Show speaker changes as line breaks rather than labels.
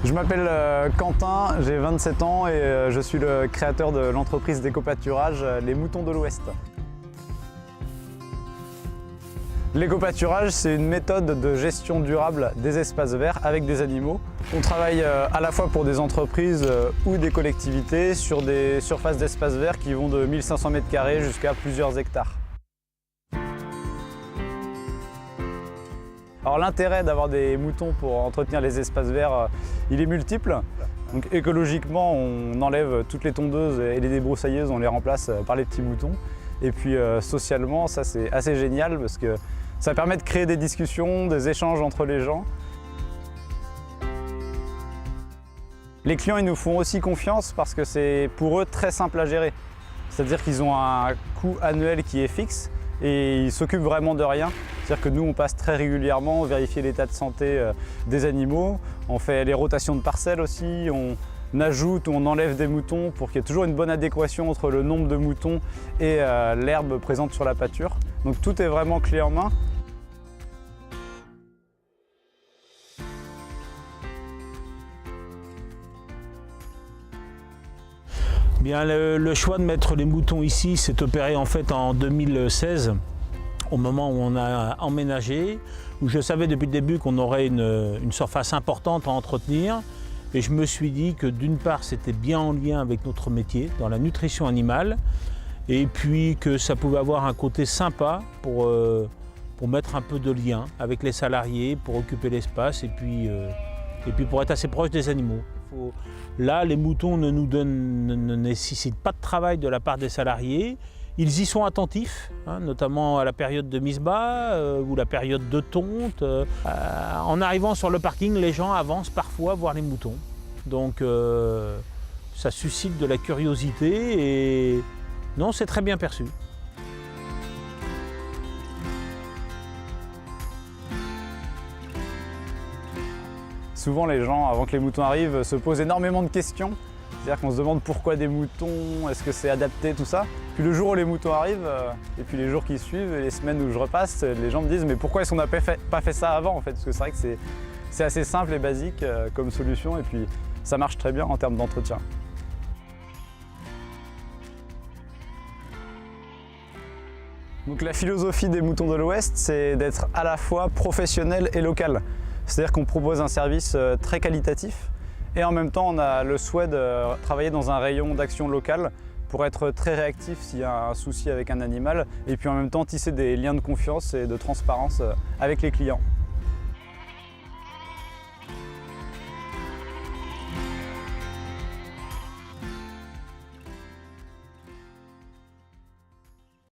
Je m'appelle Quentin, j'ai 27 ans et je suis le créateur de l'entreprise d'éco-pâturage Les Moutons de l'Ouest. L'éco-pâturage, c'est une méthode de gestion durable des espaces verts avec des animaux. On travaille à la fois pour des entreprises ou des collectivités sur des surfaces d'espaces verts qui vont de 1500 m² jusqu'à plusieurs hectares. Alors l'intérêt d'avoir des moutons pour entretenir les espaces verts, il est multiple. Donc écologiquement, on enlève toutes les tondeuses et les débroussailleuses, on les remplace par les petits moutons. Et puis socialement, ça c'est assez génial parce que ça permet de créer des discussions, des échanges entre les gens. Les clients, ils nous font aussi confiance parce que c'est pour eux très simple à gérer. C'est-à-dire qu'ils ont un coût annuel qui est fixe et ils s'occupent vraiment de rien. C'est-à-dire que nous, on passe très régulièrement vérifier l'état de santé des animaux. On fait les rotations de parcelles aussi, on ajoute ou on enlève des moutons pour qu'il y ait toujours une bonne adéquation entre le nombre de moutons et l'herbe présente sur la pâture. Donc tout est vraiment clé en main.
Bien, le choix de mettre les moutons ici s'est opéré en fait en 2016, au moment où on a emménagé, où je savais depuis le début qu'on aurait une surface importante à entretenir. Et je me suis dit que d'une part, c'était bien en lien avec notre métier, dans la nutrition animale, et puis que ça pouvait avoir un côté sympa pour mettre un peu de lien avec les salariés, pour occuper l'espace, et puis pour être assez proche des animaux. Là, les moutons ne nécessitent pas de travail de la part des salariés. Ils y sont attentifs, hein, notamment à la période de mise-bas ou la période de tonte. En arrivant sur le parking, les gens avancent parfois voir les moutons. Donc ça suscite de la curiosité et non, c'est très bien perçu.
Souvent, les gens, avant que les moutons arrivent, se posent énormément de questions. C'est-à-dire qu'on se demande pourquoi des moutons, est-ce que c'est adapté, tout ça. Puis le jour où les moutons arrivent, et puis les jours qui suivent, et les semaines où je repasse, les gens me disent mais pourquoi est-ce qu'on n'a pas fait ça avant en fait? Parce que c'est vrai que c'est assez simple et basique comme solution, et puis ça marche très bien en termes d'entretien. Donc la philosophie des Moutons de l'Ouest, c'est d'être à la fois professionnel et local. C'est-à-dire qu'on propose un service très qualitatif et en même temps on a le souhait de travailler dans un rayon d'action locale pour être très réactif s'il y a un souci avec un animal et puis en même temps tisser des liens de confiance et de transparence avec les clients.